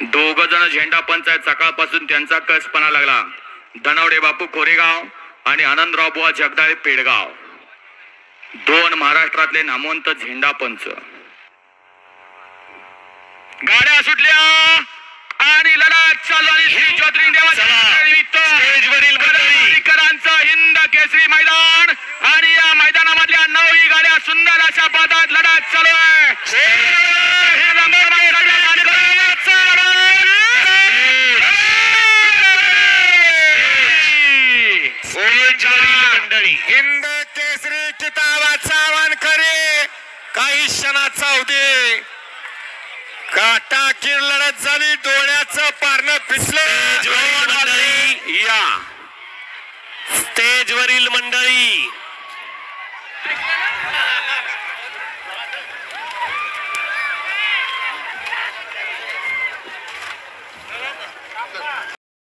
दोघ जण झेंडा पंच आहेत. सकाळपासून त्यांचा कसपणा लागला. धनवडे बापू कोरेगाव आणि आनंदराव बुवा जगदाळे पेडगाव, दोन महाराष्ट्रातले नामवंत झेंडा पंच. गाड्या सुटल्या आणि लढत चालू आणि श्री ज्योतिर्लिंग देवाच्या निमित्त स्टेजवरील मंडळीकरांचं हिंद केसरी मैदान आणि या मैदानामधल्या 9 गाड्या सुंदर अशा पदात लढत चालू आहे. हिंद केसरी किताबाचा वानखरी काही क्षणाचा होते. काटाकीर लढत झाली. डोळ्याचं पारणं पिसलं. या स्टेजवरील मंडळी